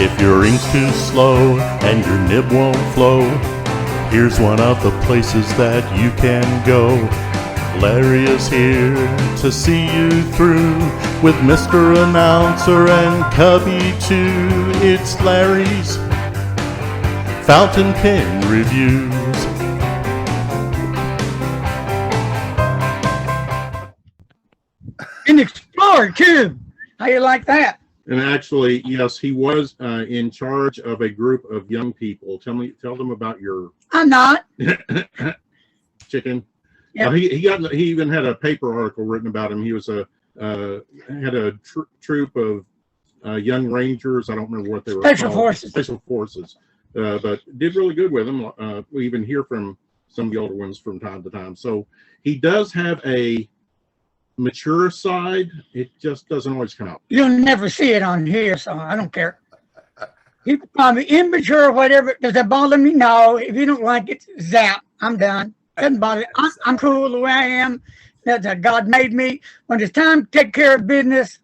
If your ink's too slow and your nib won't flow, here's one of the places that you can go. Larry is here to see you through with Mr. Announcer and Cubby too. It's Larry's Fountain Pen Reviews. An explorer too. How you like that? And actually, yes, he was in charge of a group of young people. Tell them about your I'm not. chicken. Yep. He even had a paper article written about him. He was had a troop of young rangers. I don't remember what they were Special called. Forces. Special Forces. But did really good with them. We even hear from some of the older ones from time to time. So he does have a mature side. It just doesn't always come out. You'll never see it on here, so I don't care. People call me immature or whatever. Does that bother me? No. If you don't like it, zap. I'm done. Doesn't bother me. I'm cool the way I am. That's how God made me. When it's time to take care of business,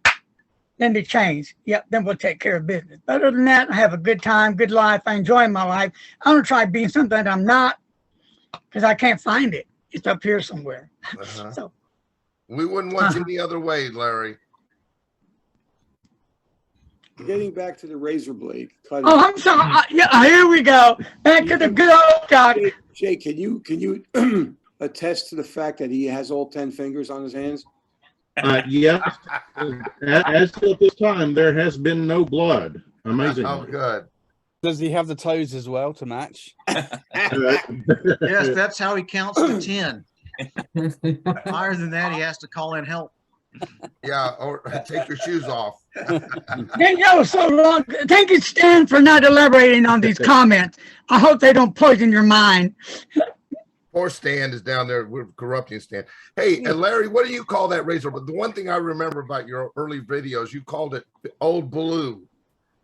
then they change. Yep, then we'll take care of business. But other than that, I have a good time, good life. I enjoy my life. I don't try being something that I'm not because I can't find it. It's up here somewhere. So we wouldn't want you any other way, Larry. Getting back to the razor blade. Cutting. Oh, I'm sorry. Yeah, here we go. Back to the good old talk. Jay, can you attest to the fact that he has all 10 fingers on his hands? Yes. As of this time, there has been no blood. Amazing. Oh, good. Does he have the toes as well to match? Yes, that's how he counts to 10. Higher than that, he has to call in help. Yeah, or take your shoes off. Thank you so long. Thank you, Stan, for not elaborating on these comments. I hope they don't poison your mind. Poor Stan is down there. We're corrupting Stan. Hey, and Larry, what do you call that razor? But the one thing I remember about your early videos, you called it Old Blue.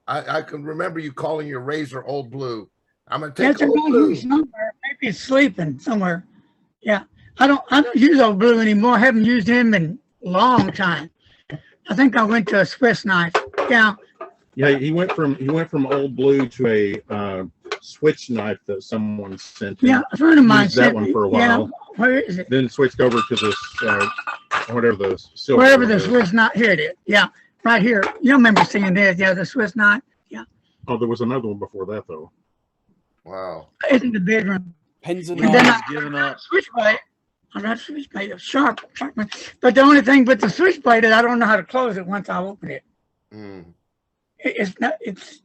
I can remember you calling your razor Old Blue. I'm gonna take That's Old Blue. somewhere. Maybe it's sleeping somewhere. Yeah, I don't use Old Blue anymore. I haven't used him in a long time. I think I went to a Swiss knife. Yeah. Yeah, he went from Old Blue to a switch knife that someone sent him. Yeah, a friend of mine Used that one for a while. Yeah, where is it? Then switched over to this whatever the silver. Wherever the Swiss knife. Here it is. Yeah, right here. You remember seeing this? Yeah, the Swiss knife. Yeah. Oh, there was another one before that though. Wow. It's in the bedroom. Pens and And then knives. I Giving up. switchblade. I'm not switchblade. It's sharp. But the only thing with the switchblade is I don't know how to close it once I open it. Mm. It's not. It's.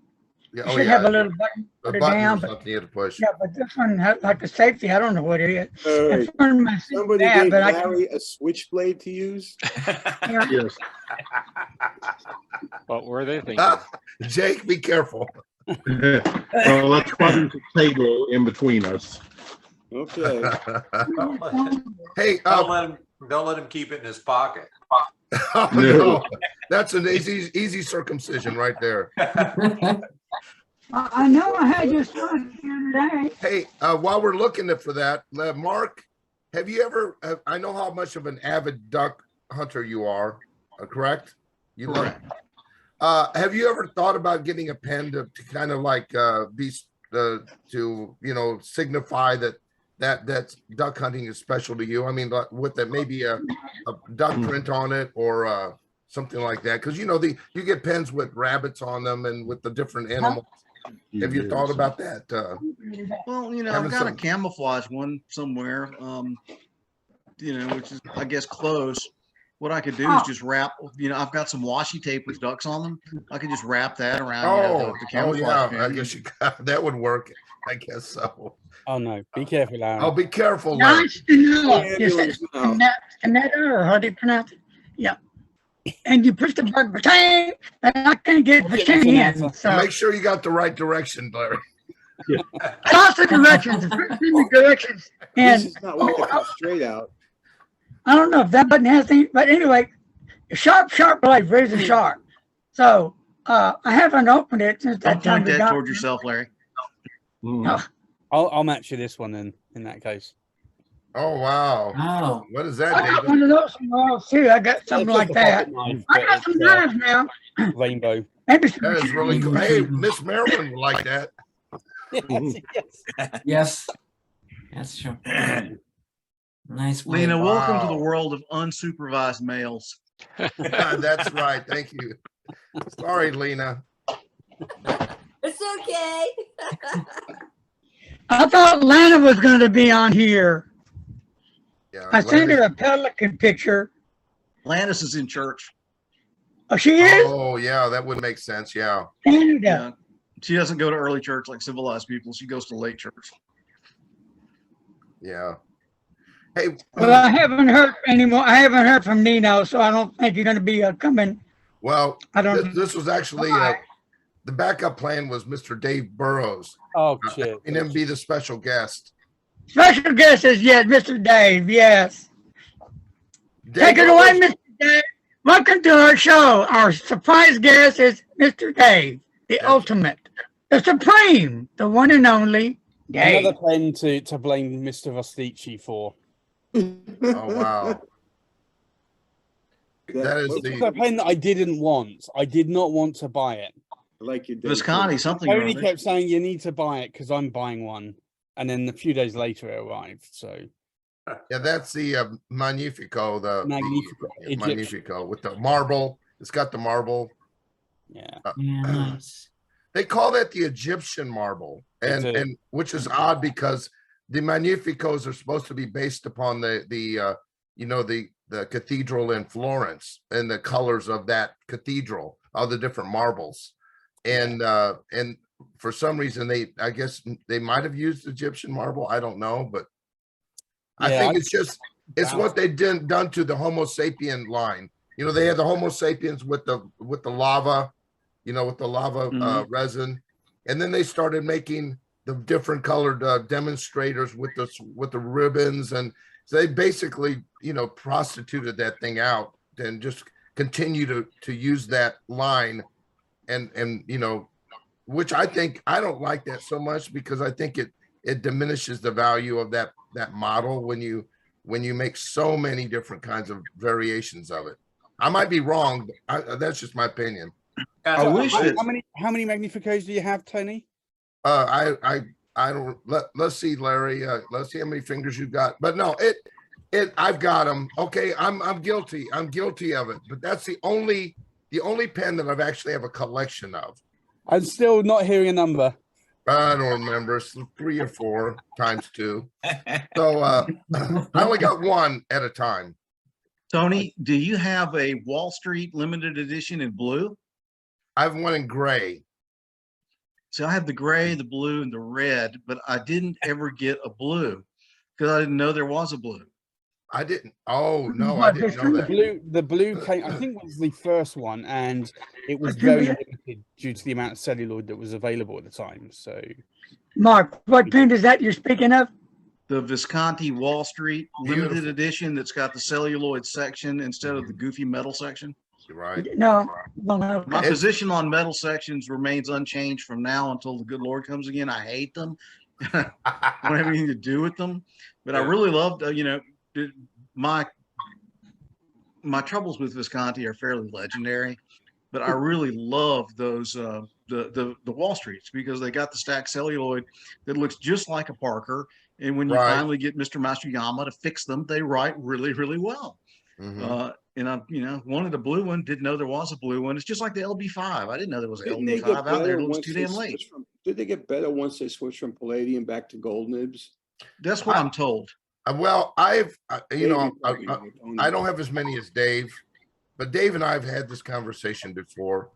Yeah, It should have a little button. a Put it button down, or but something you had to push. yeah, but this one has like a safety. I don't know what it is. All right. A friend of mine said Somebody that, gave but I can. Larry a switchblade to use. Yeah. Yes. What were they thinking? Jake, be careful. Well, that's probably the table in between us. Okay. Hey, Don't let him keep it in his pocket. oh, no. That's an easy circumcision right there. I know I had just one the other day. Hey, while we're looking for that, Mark, have you ever? I know how much of an avid duck hunter you are. Correct? You Correct. Have you ever thought about getting a pen to kind of like be to signify that duck hunting is special to you? I mean, like, with that maybe a duck print on it or something like that, because you get pens with rabbits on them and with the different animals. Have you thought about that? Well, I've Having got a some- camouflage one somewhere, which is, I guess, close. What I could do is just wrap, I've got some washi tape with ducks on them. I could just wrap that around the camouflage yeah, pen. I guess that would work. I guess so. Oh no, be careful, Aaron. I'll be careful, Larry. Nice to know. Yeah, You said no. Canetta, or how do you pronounce it? Yeah. And you push the button, pretend, and I can't get pretend in. So Make sure you got the right direction, Larry. lots of directions, the directions, and This is not working straight out. I don't know if that button has any, but anyway, sharp blade, razor sharp. So I haven't opened it since that Don't time. point we that got toward it. yourself, Larry. I'll match you this one then. In that case, Oh wow! Oh, What is I that, got one David? of those tomorrow too. I got something like that. I got some knives now. Rainbow. Maybe That is really cool. Hey, Miss Marilyn would like that. Yes, that's true. Nice. Lena, welcome to the Wow. world of unsupervised males. That's right. Thank you. Sorry, Lena. It's okay. I thought Lana was going to be on here. Yeah, I sent her Larry- a pelican picture. Landis is in church. Oh, she is? Oh, yeah, that would make sense. Yeah. Canada. Yeah. She doesn't go to early church like civilized people. She goes to late church. Yeah. Hey, Well, I haven't heard anymore. I haven't heard from Nino, so I don't think you're going to be coming. well, I don't. this was actually the backup plan was Mr. Dave Burrows. Oh shit! And him be the special guest. Special guest is, yes, Mr. Dave. Yes. Take it away, Mr. Dave. Welcome to our show. Our surprise guest is Mr. Dave, the ultimate, the supreme, the one and only Dave. Another pen to blame Mr. Vostici for. Oh wow. That is It's a pen that I didn't want. I did not want to buy it. I like your Visconti, something. Tony kept saying you need to buy it because I'm buying one, and then a few days later it arrived. So yeah, that's the Magnifico, Magnifico, the Magnifico with the marble. It's got the marble. Yeah. Nice. They call that the Egyptian marble, and which is odd because the Magnificos are supposed to be based upon the cathedral in Florence and the colors of that cathedral, all the different marbles, and for some reason I guess they might have used Egyptian marble. I don't know, but I think it's what they done to the Homo sapien line. They had the Homo sapiens with the lava, with the lava resin, and then they started making the different colored demonstrators with the ribbons, and so they basically prostituted that thing out and just continue to use that line, and which I don't like that so much because I think it diminishes the value of that model when you make so many different kinds of variations of it. I might be wrong, but that's just my opinion. I wish that. How many Magnificos do you have, Tony? I don't. Let's see, Larry. Let's see how many fingers you got. But no, I've got them. Okay, I'm guilty. I'm guilty of it. But that's the only pen that I've actually have a collection of. I'm still not hearing a number. I don't remember. It's 3 or 4 times 2. So I only got one at a time. Tony, do you have a Wall Street limited edition in blue? I have one in gray. So I have the gray, the blue, and the red, but I didn't ever get a blue because I didn't know there was a blue. I didn't. Oh no, I didn't know that. The blue came, I think, was the first one, and it was very limited due to the amount of celluloid that was available at the time. So, Mark, what pen is that you're speaking of? The Visconti Wall Street limited Beautiful. edition that's got the celluloid section instead of the goofy metal section. Right. No. No. My position on metal sections remains unchanged from now until the good Lord comes again. I hate them. I don't have anything to do with them, but I really loved, my troubles with Visconti are fairly legendary, but I really love those the Wall Streets because they got the stacked celluloid that looks just like a Parker, and when you finally get Mr. Mastruyama to fix them, they write really, really well. Mm-hmm. And I, wanted a blue one. Didn't know there was a blue one. It's just like the LB5. I didn't know there was an LB5 out there. It was too damn late. Did they get better once they switched from palladium back to gold nibs? That's what I'm told. Well, I don't have as many as Dave, but Dave and I have had this conversation before,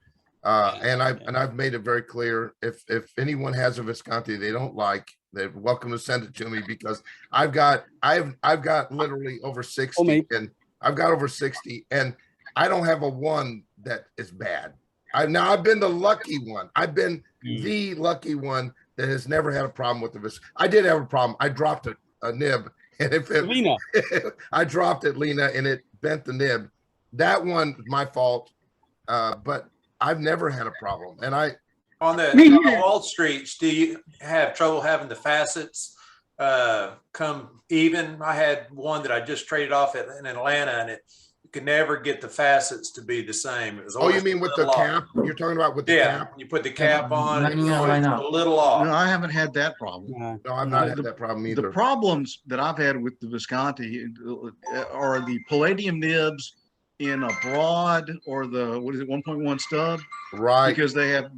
and I've made it very clear if anyone has a Visconti they don't like, they're welcome to send it to me because I've got literally over 60 and I've got over 60 and I don't have a one that is bad. I've been the lucky one. I've been the lucky one that has never had a problem with the Visconti. I did have a problem. I dropped a nib. And Lena. I dropped it, Lena, and it bent the nib. That one, my fault. But I've never had a problem. And on the Wall Streets, do you have trouble having the facets come even? I had one that I just traded off in Atlanta, and it could never get the facets to be the same. It was Oh, you always mean a with the little off. cap? You're talking about with the Yeah, cap? when you put the cap on, Let it me was know always right a now. little No, off. I haven't had that problem. No, I've not had that problem either. The problems that I've had with the Visconti are the palladium nibs in a broad or the, what is it, 1.1 stub, Right. because they have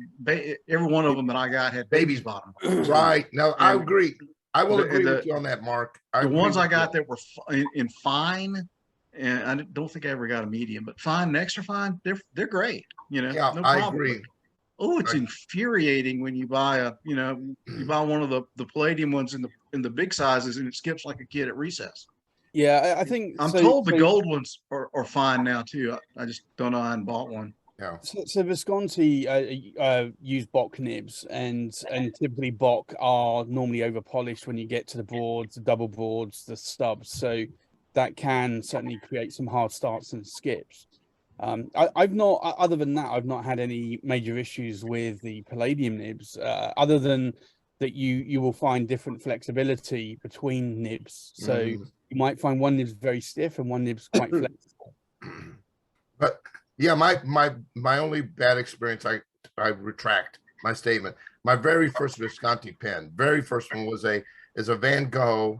every one of them that I got had baby's bottom. Right. No, I And agree. I will the- agree with the- you on that, Mark. The agree ones I with got you. that were in fine, and I don't think I ever got a medium, but fine and extra fine, they're great. You know, Yeah, no I problem. agree. Oh, it's I- infuriating when you buy you buy one of the palladium ones in the big sizes and it skips like a kid at recess. Yeah, I think I'm told the gold ones are fine now too. I just don't know. I hadn't bought one. Yeah. So Visconti use Bock nibs, and typically Bock are normally over polished when you get to the broads, the double broads, the stubs. So that can certainly create some hard starts and skips. I've not, other than that, I've not had any major issues with the palladium nibs, other than that you will find different flexibility between nibs. So you might find one nib's very stiff and one nib's quite flexible. But yeah, my only bad experience, I retract my statement. My very first Visconti pen, very first one is a Van Gogh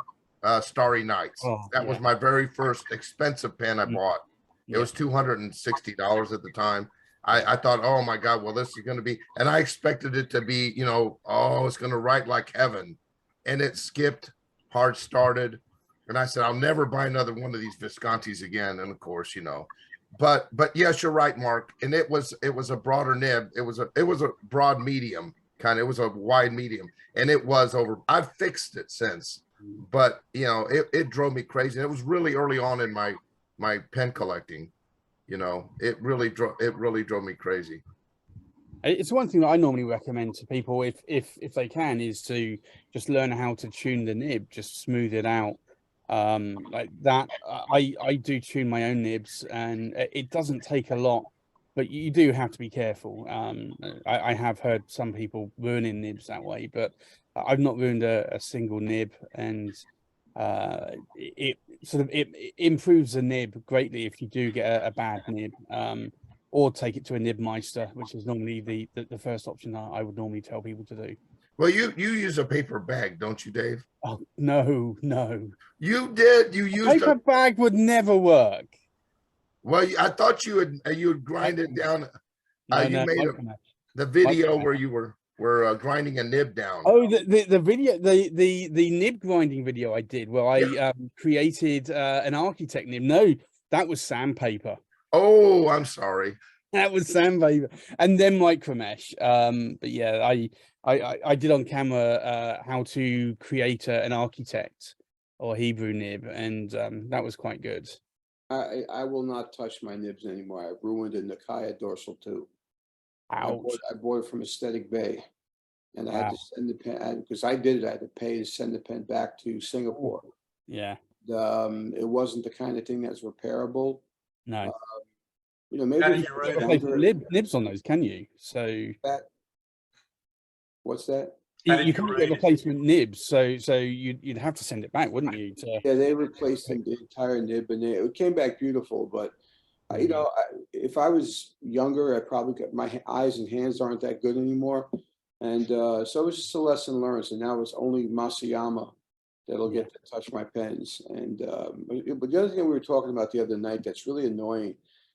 Starry Nights. Oh, that was my very first expensive pen I bought. It was $260 at the time. I thought, oh my God, well, this is going to be, and I expected it to be, oh, it's going to write like heaven. And it skipped, hard started. And I said, I'll never buy another one of these Viscontis again. And of course, but yes, you're right, Mark. And it was a broader nib. It was a broad medium kind of, it was a wide medium, and it was over. I've fixed it since, but it drove me crazy. And it was really early on in my pen collecting. It really drove me crazy. It's one thing that I normally recommend to people, if they can, is to just learn how to tune the nib, just smooth it out. Like that, I do tune my own nibs, and it doesn't take a lot, but you do have to be careful. I have heard some people ruining nibs that way, but I've not ruined a single nib, and it improves the nib greatly if you do get a bad nib, or take it to a nib meister, which is normally the first option I would normally tell people to do. Well, you use a paper bag, don't you, Dave? Oh, no. You did. You used paper bag would never work. Well, I thought you would grind it down. You made the video where you were grinding a nib down. Oh, the video, the nib grinding video I did, where I created an architect nib. No, that was sandpaper. Oh, I'm sorry. That was sandpaper, and then micromesh. But yeah, I did on camera how to create an architect or Hebrew nib, and that was quite good. I will not touch my nibs anymore. I ruined a Nikkei dorsal too. Ouch. I bought it from Aesthetic Bay, and I had to send the pen because I did it. I had to pay to send the pen back to Singapore. Yeah. It wasn't the kind of thing that's repairable. No. Maybe nibs on those, can you? So what's that? You can't get replacement nibs, so you'd have to send it back, wouldn't you? Yeah, they replaced the entire nib, and it came back beautiful. But if I was younger, I probably got my eyes and hands aren't that good anymore, and so it was just a lesson learned. So now it's only Masayama that'll get to touch my pens. And but the other thing we were talking about the other night that's really annoying.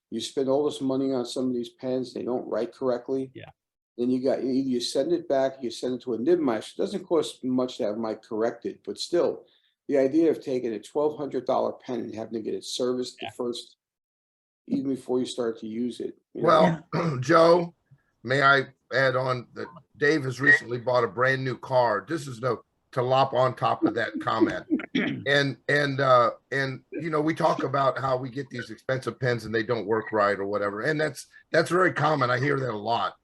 You spend all this money on some of these pens, they don't write correctly. Yeah. Then you send it back, you send it to a nib meister. It doesn't cost much to have mine corrected, but still, the idea of taking a $1,200 pen and having to get it serviced the first, even before you start to use it. Well, Joe, may I add on that Dave has recently bought a brand new car. This is to lop on top of that comment. And we talk about how we get these expensive pens and they don't work right or whatever. And that's very common. I hear that a lot.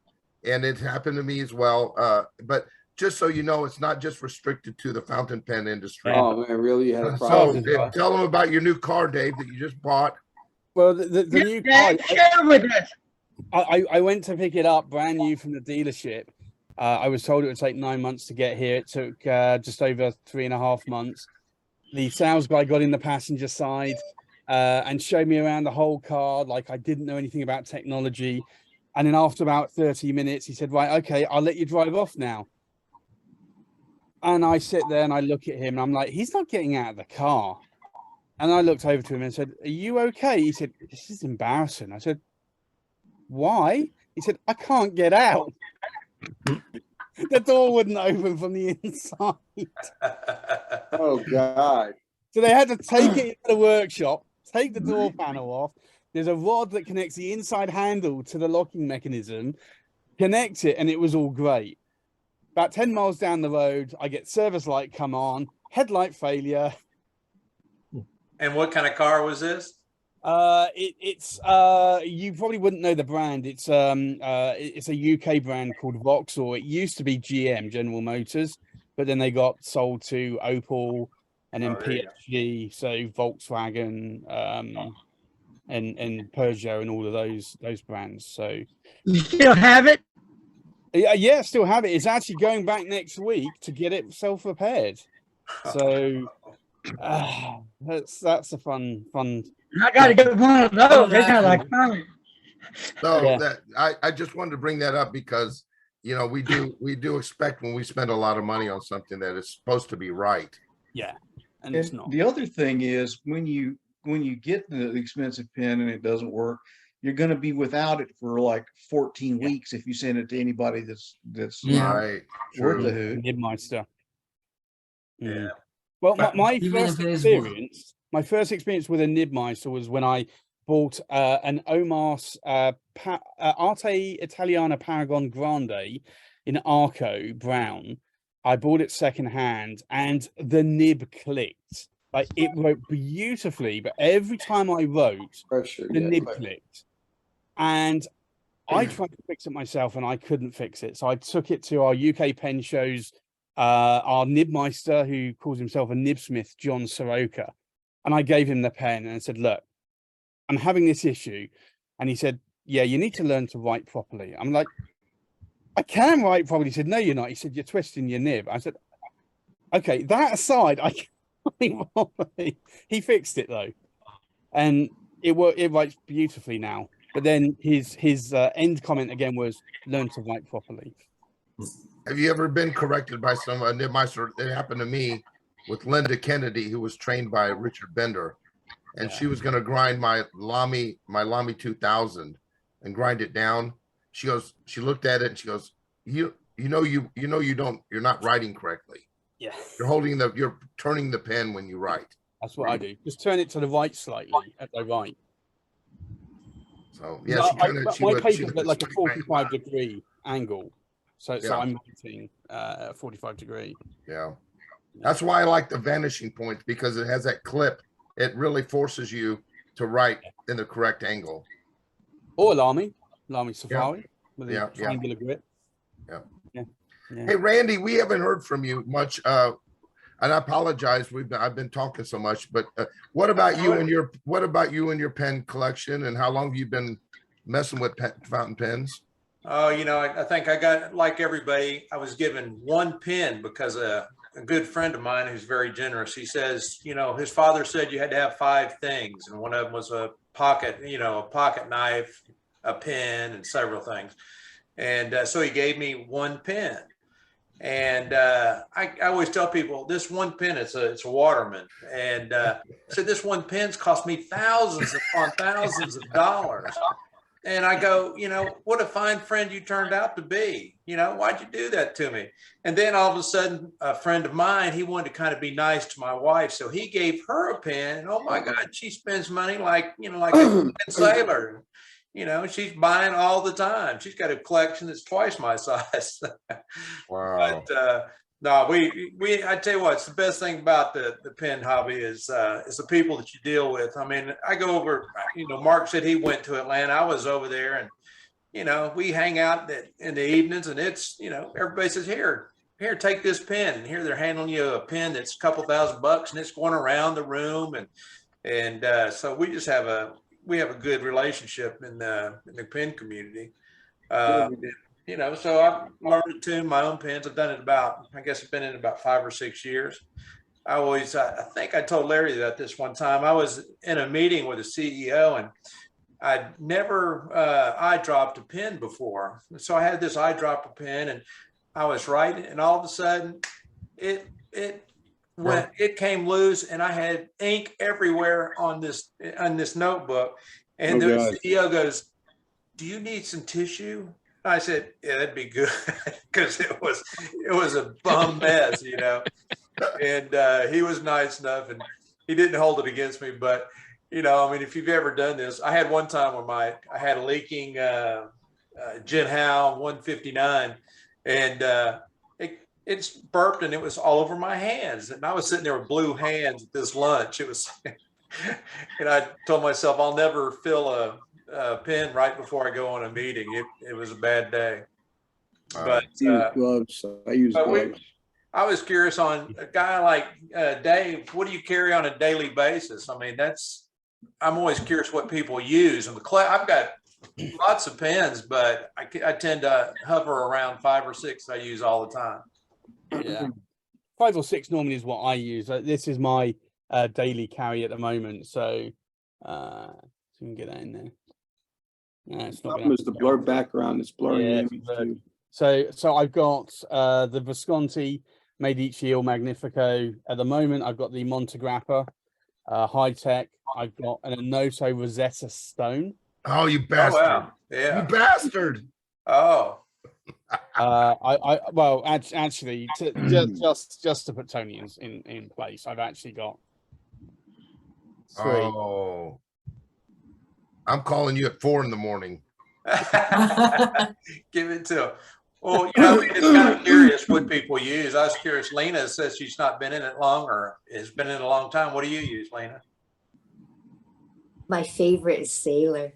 And it happened to me as well. But just so you know, it's not just restricted to the fountain pen industry. Oh man, really? You had a problem. So tell them about your new car, Dave, that you just bought. Well, the new car, share with us. I went to pick it up brand new from the dealership. I was told it would take 9 months to get here. It took just over 3.5 months. The sales guy got in the passenger side, and showed me around the whole car like I didn't know anything about technology. And then after about 30 minutes, he said, right, okay, I'll let you drive off now. And I sit there and I look at him and I'm like, he's not getting out of the car. And I looked over to him and said, are you okay? He said, this is embarrassing. I said, why? He said, I can't get out. The door wouldn't open from the inside. Oh God. So they had to take it into the workshop, take the door panel off. There's a rod that connects the inside handle to the locking mechanism, connect it, and it was all great. About 10 miles down the road, I get service light come on, headlight failure. And what kind of car was this? It's you probably wouldn't know the brand. It's a UK brand called Vauxhall. It used to be GM, General Motors, but then they got sold to Opel and then PSG, so Volkswagen, and Peugeot and all of those brands. So You still have it? yeah, still have it. It's actually going back next week to get it self-repaired. So that's a fun. I got to get one of those. They're kind of like fun. So Yeah. that I just wanted to bring that up because you know we do expect when we spend a lot of money on something that is supposed to be right. Yeah, and it's And not. the other thing is when you get the expensive pen and it doesn't work, you're going to be without it for like 14 weeks if you send it to anybody that's Yeah. Right. worth True. the hoot. Nibmeister. Yeah. Well, But my even first if it is experience with a Nibmeister was when I bought an Omas Arte Italiana Paragon Grande in Arco brown. I bought it secondhand, and the nib clicked. Like it wrote beautifully, but every time I wrote, Pressure. the Yeah. nib clicked. And I tried to fix it myself, and I couldn't fix it. So I took it to our UK pen shows. Our Nibmeister, who calls himself a nibsmith, John Soroka, and I gave him the pen and said, look, I'm having this issue. And he said, yeah, you need to learn to write properly. I'm like, I can write properly. He said, no, you're not. He said, you're twisting your nib. I said, okay, that aside, I can write properly. He fixed it though. And it writes beautifully now. But then his end comment again was learn to write properly. Have you ever been corrected by some Nibmeister? It happened to me with Linda Kennedy, who was trained by Richard Bender, and she was going to grind my Lamy 2000 and grind it down. She goes, she looked at it and she goes, you're not writing correctly. Yeah, You're turning the pen when you write. that's what I do. Just turn it to the right slightly as I write. So yeah, my paper's at like a 45-degree angle, so I'm writing 45-degree. Yeah, that's why I like the vanishing point, because it has that clip. It really forces you to write in the correct angle. Or Lamy Safari with a triangular grip. Yeah. Hey Randy, we haven't heard from you much, and I apologize. I've been talking so much, but what about you and your pen collection, and how long have you been messing with fountain pens? Oh, I think I got, like everybody, I was given one pen because a good friend of mine who's very generous, he says, his father said you had to have 5 things, and one of them was a pocket knife, a pen, and several things. And so he gave me one pen. And I always tell people this one pen, it's a Waterman. And so this one pen's cost me thousands upon thousands of dollars. And I go, what a fine friend you turned out to be. Why'd you do that to me? And then all of a sudden, a friend of mine, he wanted to kind of be nice to my wife. So he gave her a pen. And oh my God, she spends money like a sailor. She's buying all the time. She's got a collection that's twice my size. Wow. But no, I tell you what, it's the best thing about the pen hobby is the people that you deal with. I mean, I go over, Mark said he went to Atlanta. I was over there, and we hang out in the evenings, and it's, everybody says, here, take this pen. And here they're handing you a pen that's a couple $1,000, and it's going around the room. And so we just have a good relationship in the pen community. So I've learned to tune my own pens. I've done it I've been in about 5 or 6 years. I think I told Larry that this one time. I was in a meeting with a CEO and I'd never eyedropped a pen before. So I had this eyedropper pen and I was writing, and all of a sudden it came loose and I had ink everywhere on this notebook. And the CEO goes, "Do you need some tissue?" I said, "Yeah, that'd be good," because it was a bum mess, you know. And he was nice enough, and he didn't hold it against me. But you know, I mean, if you've ever done this, I had one time where I had a leaking Gin Howe 159, and it's burped and it was all over my hands, and I was sitting there with blue hands at this lunch. It was, and I told myself I'll never fill a pen right before I go on a meeting. It was a bad day. But I use gloves. I use gloves. I was curious on a guy like Dave. What do you carry on a daily basis? I mean, I'm always curious what people use. And I've got lots of pens, but I tend to hover around 5 or 6 I use all the time. Yeah, 5 or 6 normally is what I use. This is my daily carry at the moment, so we can get that in there. No, it's not. It's the blurred background. It's blurring the image too. So I've got the Visconti Medici Il Magnifico. At the moment, I've got the Montegrappa High Tech. I've got an Anoto Rosetta Stone. Oh, you bastard! Oh, wow. Yeah, you bastard! Oh, Well, actually, just to put Tony in place, I've actually got 3. Oh, I'm calling you at 4 in the morning. Give it to him. Well, you know, it's kind of curious what people use. I was curious. Lena says she's not been in it long, or has been in it a long time. What do you use, Lena? My favorite is Sailor.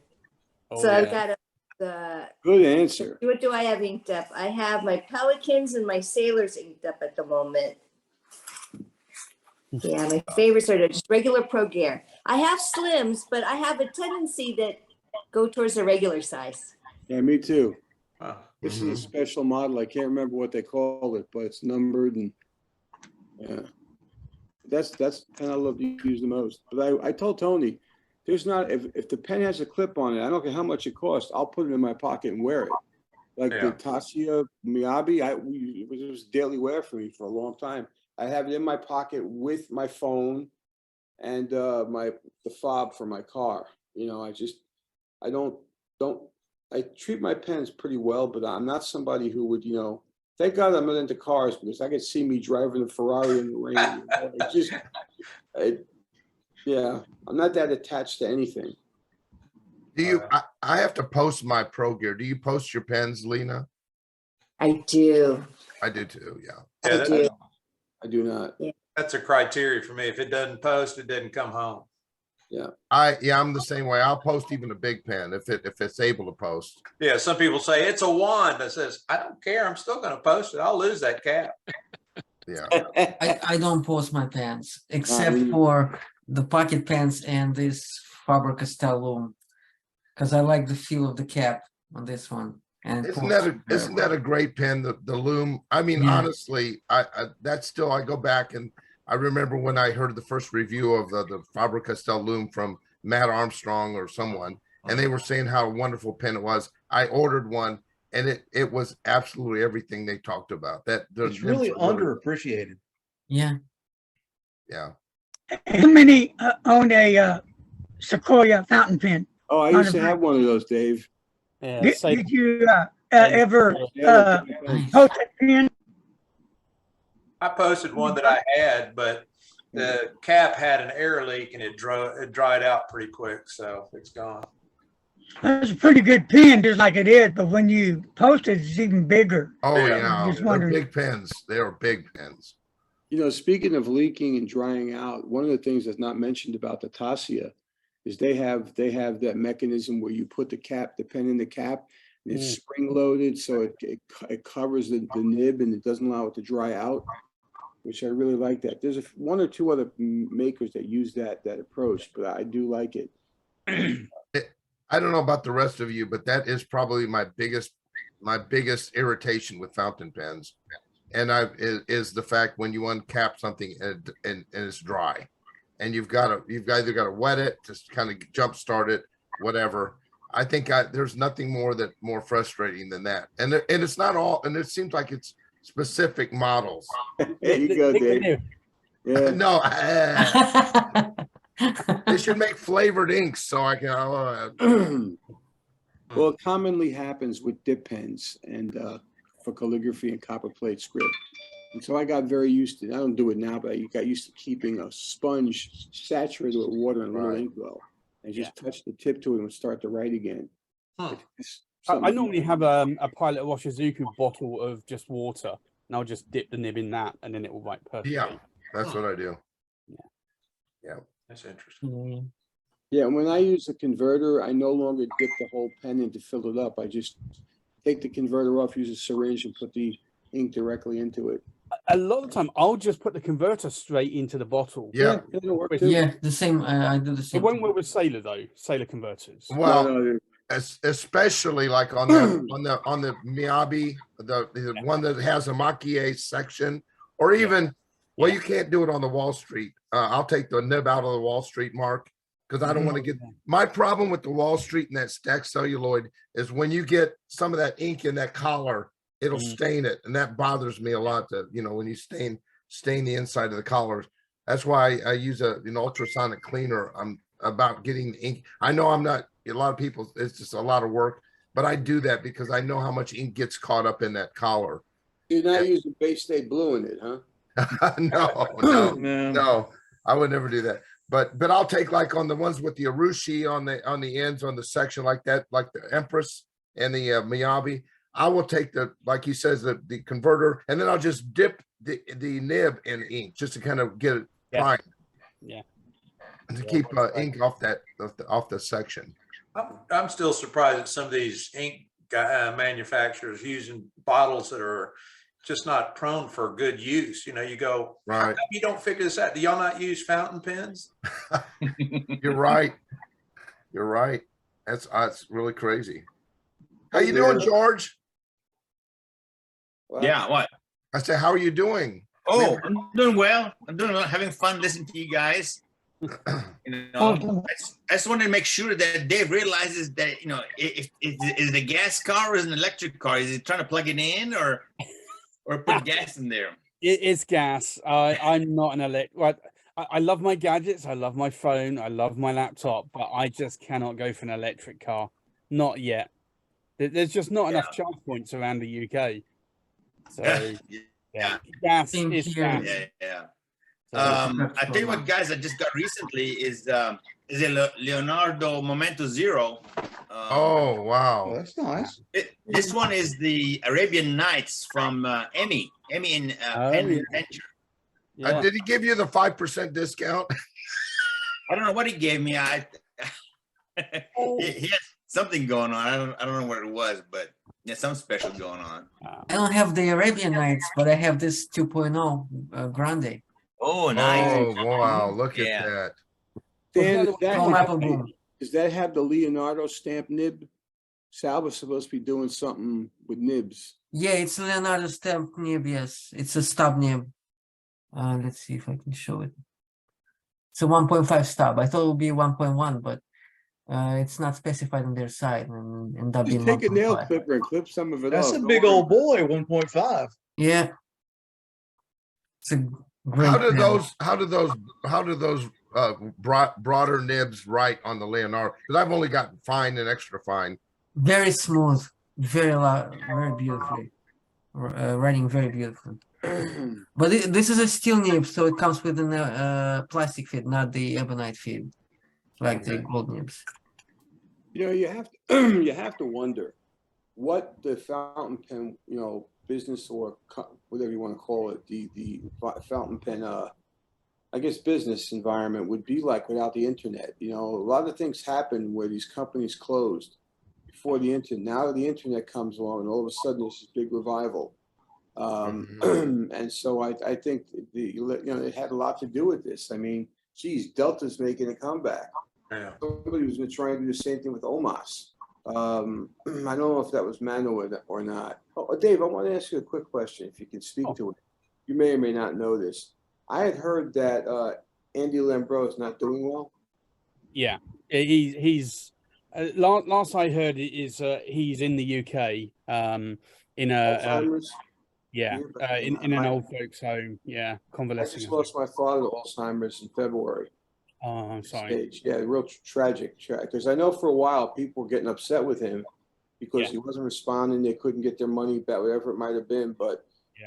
Oh, so yeah. I've got the. Good answer. What do I have inked up? I have my Pelicans and my Sailors inked up at the moment. Yeah, my favorites are just regular Pro Gear. I have Slims, but I have a tendency that go towards the regular size. Yeah, me too. Oh. This is a special model. I can't remember what they call it, but it's numbered, and yeah, that's the pen I love to use the most. But I told Tony, there's not if the pen has a clip on it, I don't care how much it costs, I'll put it in my pocket and wear it. Like the Tassia Miyabi, it was daily wear for me for a long time. I have it in my pocket with my phone and the fob for my car. You know, I treat my pens pretty well, but I'm not somebody who would, you know, thank God I'm not into cars, because I could see me driving a Ferrari in the rain. Yeah, I'm not that attached to anything. Do you? I have to post my Pro Gear. Do you post your pens, Lena? I do. I do too. Yeah. I do not. Yeah. That's a criteria for me. If it doesn't post, it doesn't come home. Yeah. I'm the same way. I'll post even a big pen if it's able to post. Yeah, some people say it's a wand that says, I don't care, I'm still going to post it. I'll lose that cap. Yeah. I don't post my pens except for the pocket pens and this Faber-Castell loom, because I like the feel of the cap on this one. And isn't that a great pen? The loom. I mean, honestly, I go back and I remember when I heard the first review of the Faber-Castell loom from Matt Armstrong or someone, and they were saying how wonderful pen it was. I ordered one, and it was absolutely everything they talked about. It's really underappreciated. Yeah. Yeah. How many own a Sequoia fountain pen? Oh, I used to have one of those, Dave. Yeah, did you ever post a pen? I posted one that I had, but the cap had an air leak and it dried out pretty quick, so it's gone. That's a pretty good pen, just like it is, but when you post it, it's even bigger. Oh yeah, Just they're wondering. big pens. They are big pens. You know, speaking of leaking and drying out, one of the things that's not mentioned about the Tassia is they have that mechanism where you put the pen in the cap, and it's spring loaded, so it covers the nib and it doesn't allow it to dry out, which I really like that. There's 1 or 2 other makers that use that approach, but I do like it. I don't know about the rest of you, but that is probably my biggest irritation with fountain pens and is the fact when you uncap something and it's dry, and you've either got to wet it to kind of jump start it, whatever. I think there's nothing more frustrating than that, and it's not all, and it seems like it's specific models. There you go, Dave. Yeah. No, they should make flavored inks so I can. Well, it commonly happens with dip pens and for calligraphy and copperplate script. And so I got very used to it. I don't do it now, but I got used to keeping a sponge saturated with water and a little ink well, and just touch the tip to it and start to write again. I normally have a Pilot Washizuku bottle of just water, and I'll just dip the nib in that, and then it will write perfectly. Yeah, that's what I do. Yeah, that's interesting. Yeah, and when I use the converter, I no longer dip the whole pen in to fill it up. I just take the converter off, use a syringe, and put the ink directly into it. A lot of the time, I'll just put the converter straight into the bottle. Yeah, it'll work too. Yeah, the same. I do the same. It won't work with Sailor though. Sailor converters. Well, especially like on the Miyabi, the one that has a maquille section, or even well, you can't do it on the Wall Street. I'll take the nib out of the Wall Street mark because I don't want to get my problem with the Wall Street and that stacked celluloid is when you get some of that ink in that collar, it'll stain it, and that bothers me a lot. That when you stain the inside of the collars. That's why I use an ultrasonic cleaner. I'm about getting ink. I know I'm not. A lot of people, it's just a lot of work, but I do that because I know how much ink gets caught up in that collar. You're not using Bay State Blue in it, huh? No, I would never do that. But I'll take like on the ones with the Arushi on the ends on the section like that, like the Empress and the Miyabi. I will take like he says, the converter, and then I'll just dip the nib in ink just to kind of get it fine. Yeah. And to keep ink off the section. I'm still surprised at some of these ink manufacturers using bottles that are just not prone for good use. You go, right. How come you don't figure this out? Do y'all not use fountain pens? You're right. You're right. That's really crazy. How you doing, George? Yeah, what? I said, how are you doing? Oh, I'm doing well. Having fun listening to you guys. I just wanted to make sure that Dave realizes that if is it a gas car or is it an electric car? Is he trying to plug it in or put gas in there? It is gas. I'm not an electric. I love my gadgets. I love my phone. I love my laptop, but I just cannot go for an electric car. Not yet. There's just not enough charge points around the UK. So gas is gas. Yeah. I tell you what, guys, I just got recently is a Leonardo Momento Zero. Oh wow, that's nice. This one is the Arabian Nights from Emmy in Pen Hangout. Did he give you the 5% discount? I don't know what he gave me. He had something going on. I don't know what it was, but yeah, something special going on. I don't have the Arabian Nights, but I have this 2.0 Grande. Oh, nice. Oh, wow. Look at that. Dan, Boom. does that have the Leonardo stamp nib? Sal was supposed to be doing something with nibs. Yeah, it's Leonardo stamp nib, yes. It's a stub nib. Let's see if I can show it. It's a 1.5 stub. I thought it would be 1.1, but it's not specified on their side. And that Just take a nail clipper and clip some of it off. That's a big old boy, 1.5. Yeah. It's a great How do those broader nibs write on the Leonardo? Because I've only got fine and extra fine. Very smooth, very beautifully. Writing very beautifully. But this is a steel nib, so it comes with a plastic feed, not the ebonite feed, like the gold nibs. You have to you have to wonder what the fountain pen, business or whatever you want to call it, the fountain pen, I guess business environment would be like without the internet. A lot of things happen where these companies closed before the internet. Now the internet comes along, and all of a sudden there's this big revival. And so I think it had a lot to do with this. I mean, geez, Delta's making a comeback. Yeah. Somebody was going to try and do the same thing with OMAS. I don't know if that was Mano or not. Oh, Dave, I want to ask you a quick question, if you can speak to it. You may or may not know this. I had heard that Andy Lambro is not doing well. Yeah, he's last I heard is he's in the UK in Alzheimer's. in an old folks home. Yeah, I convalescing. just lost my father to Alzheimer's in February. Oh, I'm sorry. Stage. Yeah, real tragic. Because I know for a while people were getting upset with him because he wasn't responding. They couldn't get their money back, whatever it might have been. But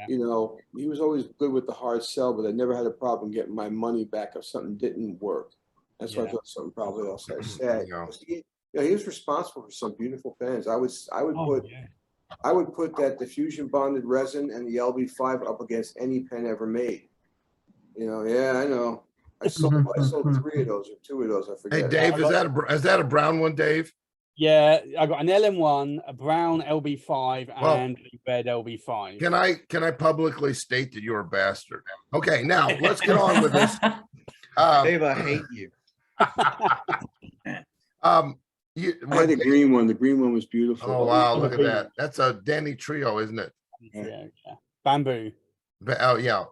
you know, he was always good with the hard sell. But I never had a problem getting my money back if something didn't work. That's why I thought something probably else I said. He was responsible for some beautiful pens. I would put that diffusion bonded resin and the LB5 up against any pen ever made. You know, I know. I sold 3 of those or 2 of those. I forget. Hey, Dave, is that a brown one, Dave? Yeah, I got an LM1, a brown LB5, and a red LB5. Can I publicly state that you're a bastard? Okay, now let's get on with this. Dave, I hate you. I had a green one. The green one was beautiful. Oh wow, look at that. That's a Danny Trio, isn't it? Yeah. Bamboo. Oh yeah.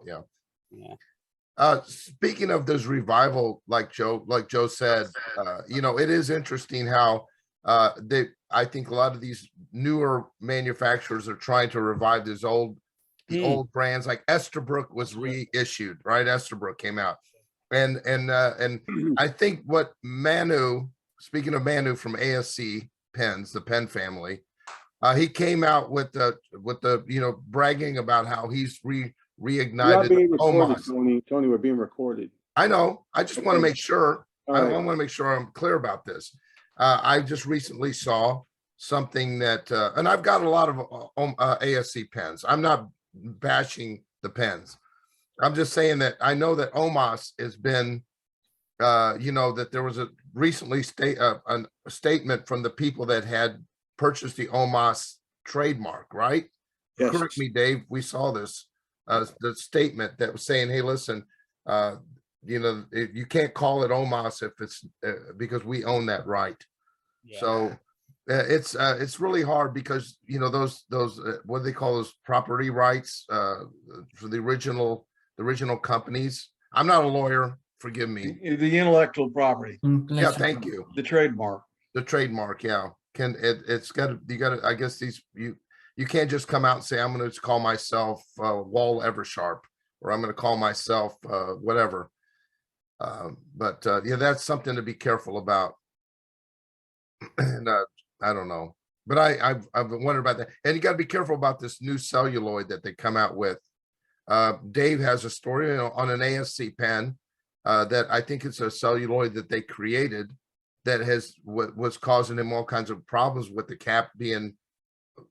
Speaking of this revival, like Joe said, you know, it is interesting how I think a lot of these newer manufacturers are trying to revive these old brands. Like Esterbrook was reissued, right? Esterbrook came out, and I think what Manu, speaking of Manu from ASC Pens, the Pen family, he came out with the you know, bragging about how he's reignited. Being recorded, Tony, we're being recorded. I know. I just want to make sure. I want to make sure I'm clear about this. I just recently saw something that, and I've got a lot of ASC pens. I'm not bashing the pens. I'm just saying that I know that Omos has been, you know, that there was a recently a statement from the people that had purchased the Omos trademark, right? Yes. Correct me, Dave. We saw this. The statement that was saying, hey, listen, you know, you can't call it Omos if it's because we own that right. Yeah. So it's really hard because, you know, those what do they call those property rights for the original companies. I'm not a lawyer, forgive me. The intellectual property. Yeah, thank you. The trademark. The trademark, yeah. It's got to, I guess you can't just come out and say, I'm going to call myself Wall Eversharp, or I'm going to call myself whatever. But yeah, that's something to be careful about. And I don't know, but I've wondered about that. And you got to be careful about this new celluloid that they come out with. Dave has a story on an ASC pen that I think it's a celluloid that they created that was causing him all kinds of problems with the cap being.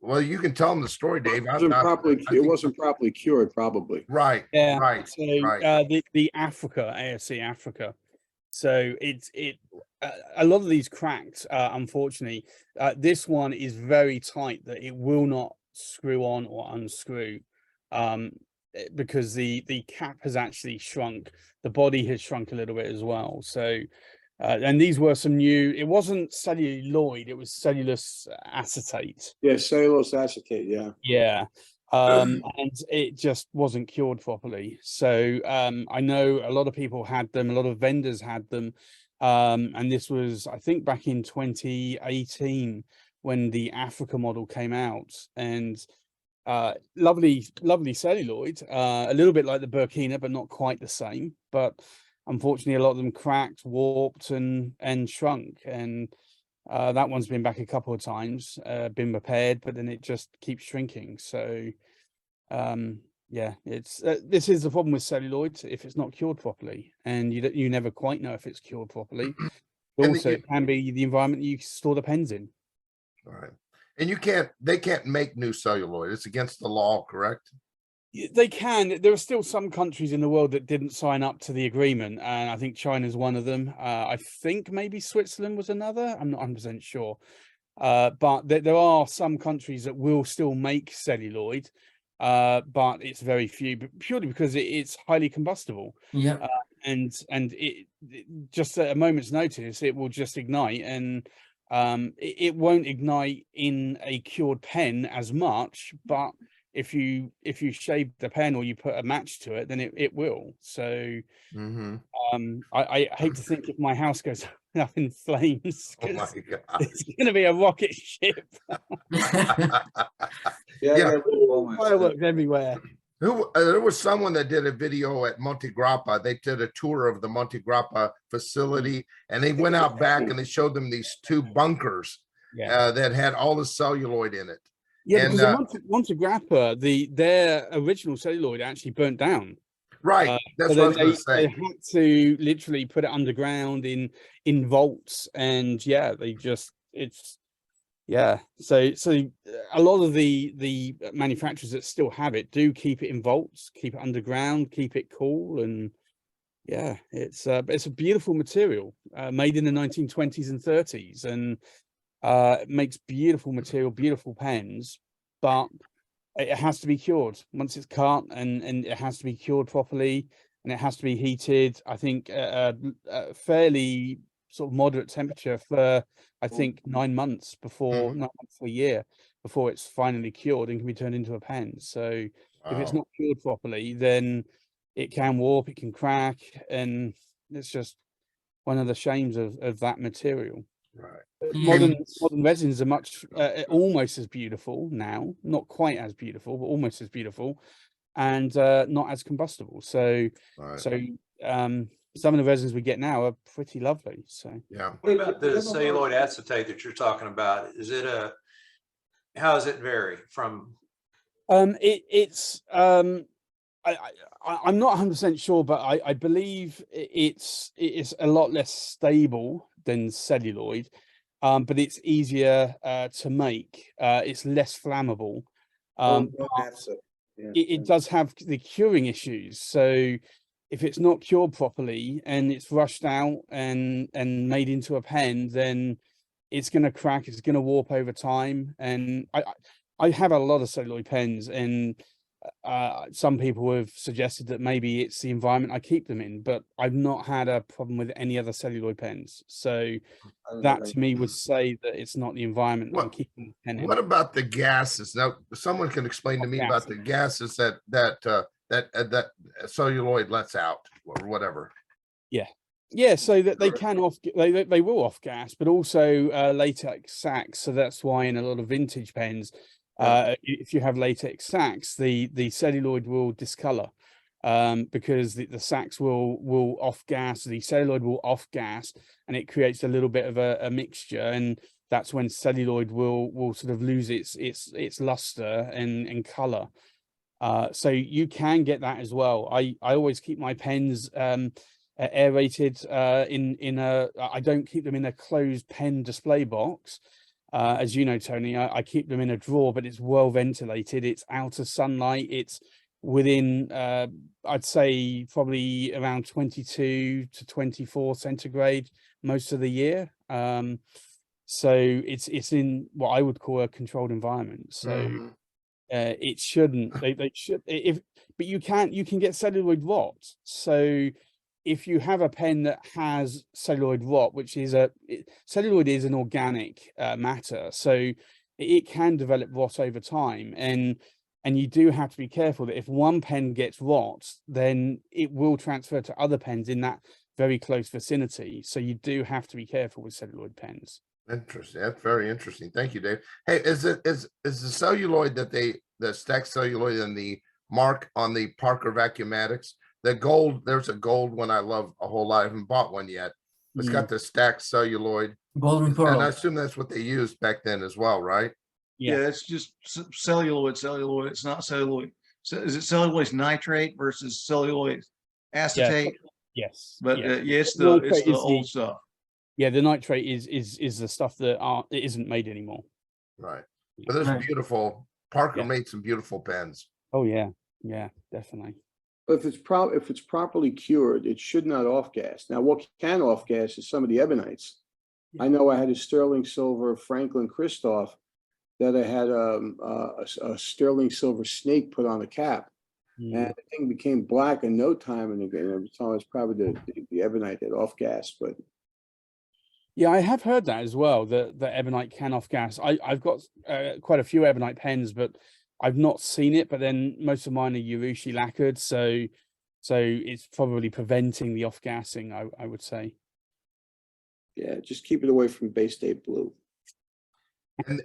Well, you can tell them the story, Dave. It wasn't properly cured, probably. Right. Yeah. Right. So right. The Africa, ASC Africa. So a lot of these cracks, unfortunately, this one is very tight that it will not screw on or unscrew, because the cap has actually shrunk. The body has shrunk a little bit as well. So. And these were some new, it wasn't celluloid, it was cellulose acetate. Yeah, cellulose acetate, yeah. Yeah. And it just wasn't cured properly. So I know a lot of people had them, a lot of vendors had them. And this was, I think, back in 2018 when the Africa model came out. And lovely celluloid, a little bit like the Burkina, but not quite the same. But unfortunately, a lot of them cracked, warped, and shrunk. And that one's been back a couple of times, been repaired, but then it just keeps shrinking. So, yeah, it's this is the problem with celluloid if it's not cured properly, and you never quite know if it's cured properly. But also, it can be the environment you store the pens in. All right, and they can't make new celluloid. It's against the law, correct? They can. There are still some countries in the world that didn't sign up to the agreement, and I think China's one of them. I think maybe Switzerland was another. I'm not 100% sure. But there are some countries that will still make celluloid, but it's very few, purely because it's highly combustible. Yeah. And it just at a moment's notice, it will just ignite and it won't ignite in a cured pen as much, but if you shade the pen or you put a match to it, then it will. So I hate to think if my house goes up in flames, Oh my because God. it's going to be a rocket ship. Yeah. Fireworks everywhere. There was someone that did a video at Monte Grappa. They did a tour of the Monte Grappa facility, and they went out back and they showed them these two bunkers that had all the celluloid in it. Yeah, and, because at Monte Grappa, their original celluloid actually burnt down. Right, that's so what I was going to they say. had to literally put it underground in vaults, and yeah, So a lot of the manufacturers that still have it do keep it in vaults, keep it underground, keep it cool, and yeah, it's a beautiful material, made in the 1920s and 30s, and it makes beautiful material, beautiful pens, but it has to be cured once it's cut, and it has to be cured properly, and it has to be heated. I think fairly sort of moderate temperature for, I think, 9 months before, 9 months to a year before it's finally cured and can be turned into a pen. So if it's not cured properly, then it can warp, it can crack, and it's just one of the shames of that material. Right. Modern resins are much almost as beautiful now, not quite as beautiful, but almost as beautiful, and not as combustible. So some of the resins we get now are pretty lovely. So yeah. What about the celluloid acetate that you're talking about? Is it how does it vary from? I'm not 100% sure, but I believe it's a lot less stable than celluloid, but it's easier to make. It's less flammable. It does have the curing issues. So if it's not cured properly and it's rushed out and made into a pen, then it's going to crack. It's going to warp over time. And I have a lot of celluloid pens, and some people have suggested that maybe it's the environment I keep them in, but I've not had a problem with any other celluloid pens. So that to me would say that it's not the environment that I'm keeping the pen in. What about the gases? Now, someone can explain to me about the gases that celluloid lets out or whatever. Yeah, so that they can they will off gas, but also latex sacks. So that's why in a lot of vintage pens, if you have latex sacks, the celluloid will discolor, because the sacks will off gas, the celluloid will off gas, and it creates a little bit of a mixture, and that's when celluloid will sort of lose its luster and color. So you can get that as well. I always keep my pens aerated I don't keep them in a closed pen display box. As you know, Tony, I keep them in a drawer, but it's well ventilated. It's out of sunlight. It's within, I'd say, probably around 22 to 24 centigrade most of the year. So it's in what I would call a controlled environment. So it shouldn't. They should. But you can get celluloid rot. So if you have a pen that has celluloid rot, which is celluloid is an organic matter, so it can develop rot over time, and you do have to be careful that if one pen gets rot, then it will transfer to other pens in that very close vicinity. So you do have to be careful with celluloid pens. Interesting. That's very interesting. Thank you, Dave. Hey, is the celluloid the stack celluloid and the mark on the Parker Vacuumatics? The gold, there's a gold one I love a whole lot. I haven't bought one yet. It's got the stacked celluloid. Golden pearl. And I assume that's what they used back then as well, right? Yeah, it's just celluloid. It's not celluloid. So is it celluloid nitrate versus celluloid acetate? Yes. But it's the old stuff. Yeah, the nitrate is the stuff that it isn't made anymore. Right. But there's beautiful. Parker made some beautiful pens. Oh yeah, definitely. But if it's properly cured, it should not off gas. Now, what can off gas is some of the ebonites. I know I had a sterling silver Franklin Christoph that I had a sterling silver snake put on the cap, and the thing became black in no time. And again, every time it's probably the ebonite that off gas. But Yeah, I have heard that as well. That ebonite can off gas. I've got quite a few ebonite pens, but I've not seen it. But then most of mine are urushi lacquered, so it's probably preventing the off gassing. I would say. Yeah, just keep it away from Bay State Blue.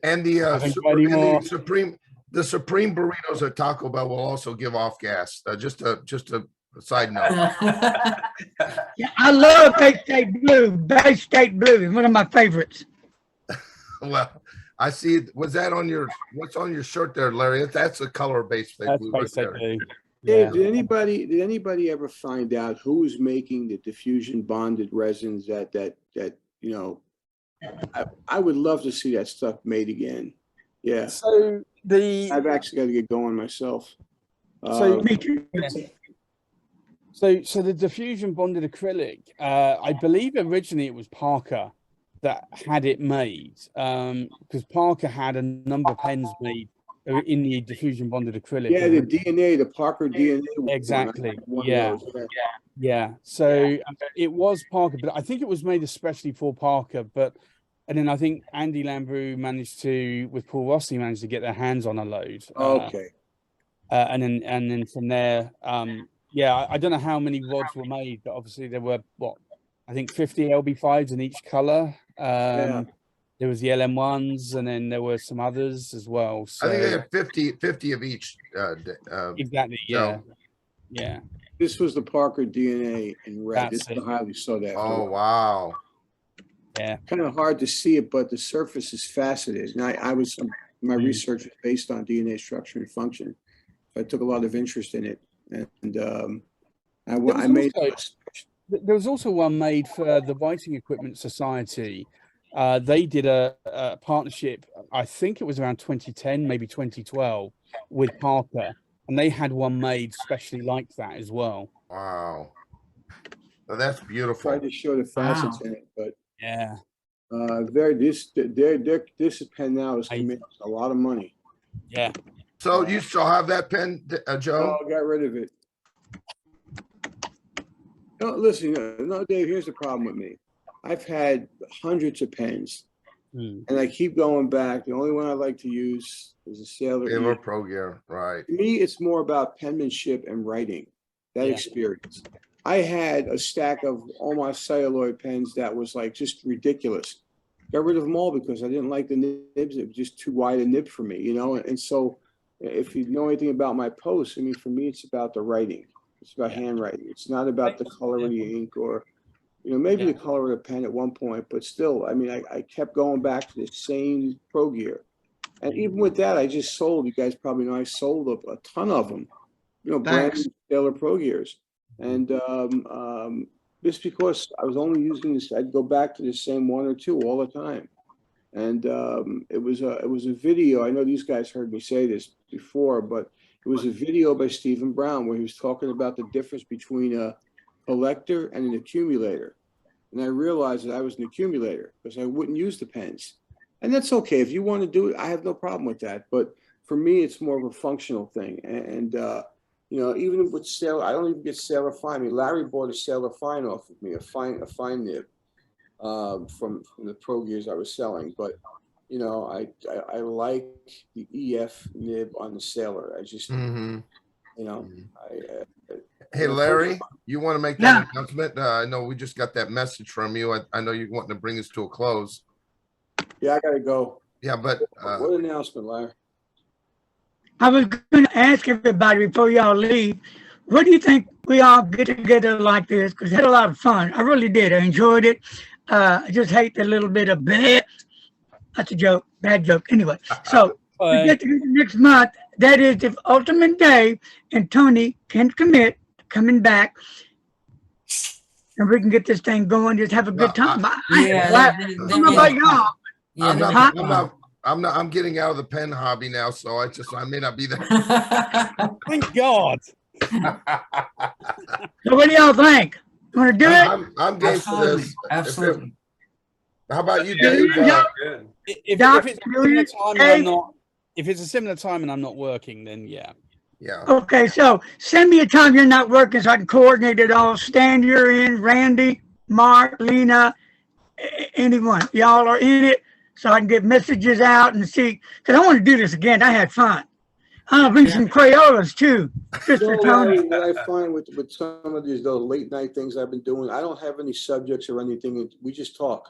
And the Haven't got super, any and more. the Supreme burritos at Taco Bell will also give off gas. Just a side note. Yeah, I love Bay State Blue. Bay State Blue is one of my favorites. Well, I see. Was that on your? What's on your shirt there, Larry? That's a color based That's blue. Bay Right State there. Blue. Dave, Yeah. did anybody ever find out who was making the diffusion bonded resins that you know? I would love to see that stuff made again. Yeah, So I've actually got to get going myself. So- Me too. So the diffusion bonded acrylic, I believe originally it was Parker that had it made, because Parker had a number of pens made in the diffusion bonded acrylic. Yeah, the DNA, the Parker DNA. one. Exactly. I had one of Yeah. those, Yeah. So it was Parker, but I think it was made especially for Parker. And then I think Andy Lambrou with Paul Rossi managed to get their hands on a load. Okay. And then from there, yeah, I don't know how many rods were made, but obviously there were I think 50 LB5s in each color. Yeah. There was the LM1s, and then there were some others as well. So I think they had 50 of each. exactly, yeah, yeah. This was the Parker DNA in red. That's This is how we saw that. Oh wow. Yeah. Kind of hard to see it, but the surface is faceted. And my research was based on DNA structure and function. I took a lot of interest in it, and I made. There was also one made for the Writing Equipment Society. They did a partnership, I think it was around 2010, maybe 2012, with Parker, and they had one made specially like that as well. Wow. Well, that's beautiful. Tried to show the facets in it, but yeah, this pen now is committing a lot of money. Yeah. So you still have that pen, Joe? Oh, I got rid of it. No, listen, no, Dave, here's the problem with me. I've had hundreds of pens, and I keep going back. The only one I like to use is a Sailor Pro Gear, right? To me, it's more about penmanship and writing, that experience. I had a stack of all my celluloid pens that was like just ridiculous. Got rid of them all because I didn't like the nibs. It was just too wide a nib for me, you know? And so if you know anything about my posts, I mean, for me, it's about the writing. It's about handwriting. It's not about the color of the ink or, maybe the color of the pen at one point, but still, I mean, I kept going back to the same Pro Gear. And even with that, I just sold, you guys probably know, I sold a ton of them, brand new Sailor Pro Gears. And just because I was only using this, I'd go back to the same one or two all the time. And it was a video. I know these guys heard me say this before, but it was a video by Stephen Brown where he was talking about the difference between a collector and an accumulator. And I realized that I was an accumulator because I wouldn't use the pens. And that's okay. If you want to do it, I have no problem with that. But for me, it's more of a functional thing. And even with Sailor, I don't even get Sailor Fine. I mean, Larry bought a Sailor Fine off of me, a fine nib from the Pro Gears I was selling. But I like the EF nib on the Sailor. I just, Hey, Larry, you want to make that announcement? I know we just got that message from you. I know you're wanting to bring us to a close. Yeah, I got to go. Yeah, but what announcement, Larry? I was going to ask everybody before y'all leave, what do you think we all get together like this? Because I had a lot of fun. I really did. I enjoyed it. I just hate the little bit of bad. That's a joke, bad joke. Anyway, so we get together next month. That is the ultimate day, and Tony can commit to coming back, and we can get this thing going. Just have a good time. I don't know about y'all. I'm getting out of the pen hobby now, so I may not be there. Thank God. So what do y'all think? Want to do it? I'm game for this. Absolutely. How about you, Dave? If it's a similar time and I'm not, if it's a similar time and I'm not working, then yeah. Yeah. Okay, so send me a time you're not working so I can coordinate it all. Stan, you're in. Randy, Mark, Lena, anyone. Y'all are in it, so I can get messages out and see. Because I want to do this again. I had fun. I'll bring some Crayolas too, just for Tony. What I find with some of these late night things I've been doing, I don't have any subjects or anything. We just talk,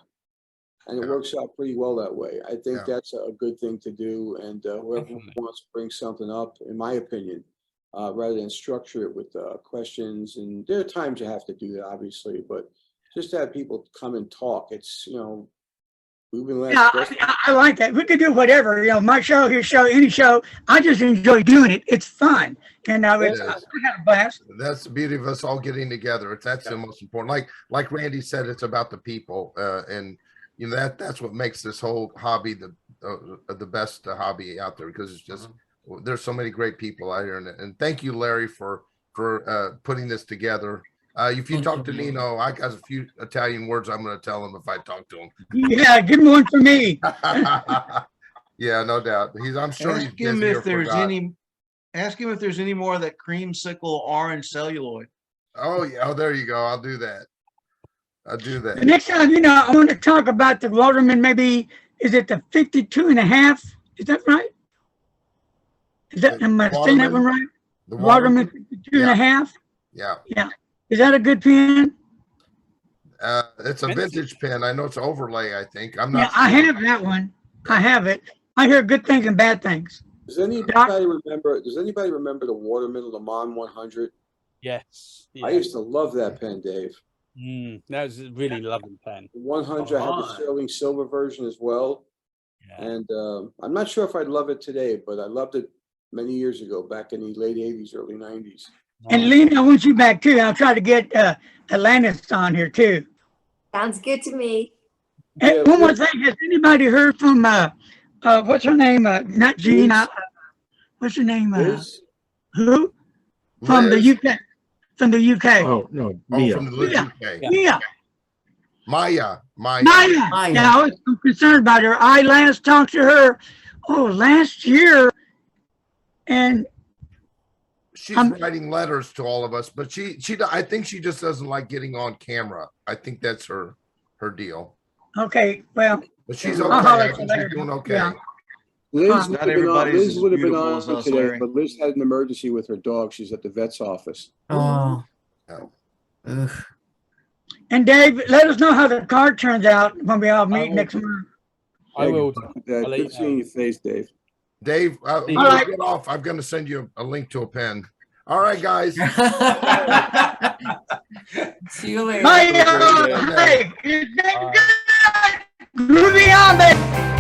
and it works out pretty well that way. I think that's a good thing to do, and whoever wants to bring something up, in my opinion, rather than structure it with questions. And there are times you have to do that, obviously, but just to have people come and talk, it's I like that. We could do whatever, my show, his show, any show. I just enjoy doing it. It's fun. And I had a blast. That's the beauty of us all getting together. That's the most important. Like Randy said, it's about the people. And that's what makes this whole hobby the best hobby out there, because it's just there's so many great people out here. And thank you, Larry, for putting this together. If you talk to Nino, I got a few Italian words I'm going to tell him if I talk to him. Yeah, give him one for me. Yeah, no doubt. I'm sure Ask him if there's any more of that creamsicle orange celluloid. Oh yeah, there you go. I'll do that. The next time, I want to talk about the Waterman. Maybe is it the 52.5? Is that right? Am I saying that one right? The Waterman 52.5. Yeah. Yeah. Is that a good pen? It's a vintage pen. I know it's overlay, I think. I'm not sure. I have that one. I have it. I hear good things and bad things. Does anybody remember the Waterman Le Mans 100? Yes. I used to love that pen, Dave. That was a really lovely pen. 100. I had the sterling silver version as well. Yeah. And I'm not sure if I'd love it today, but I loved it many years ago, back in the late 80s, early 90s. And Lena, I want you back too. I'll try to get Atlantis on here too. Sounds good to me. And one more thing. Has anybody heard from what's her name? Not Jean. What's her name? Who? From the UK. From the UK. Oh no, Mia. From the UK. Mia. Maya. Yeah, I'm concerned about her. I last talked to her last year, and she's writing letters to all of us, but I think she just doesn't like getting on camera. I think that's her deal. Okay, well, but she's okay. She's doing okay. Yeah. Liz would have been on today, but Liz had an emergency with her dog. She's at the vet's office. Oh. And Dave, let us know how the card turns out when we all meet next month. I will. Good seeing your face, Dave. Dave, get off. I'm going to send you a link to a pen. All right, guys. See you later. Bye. Hey, groovy on, baby.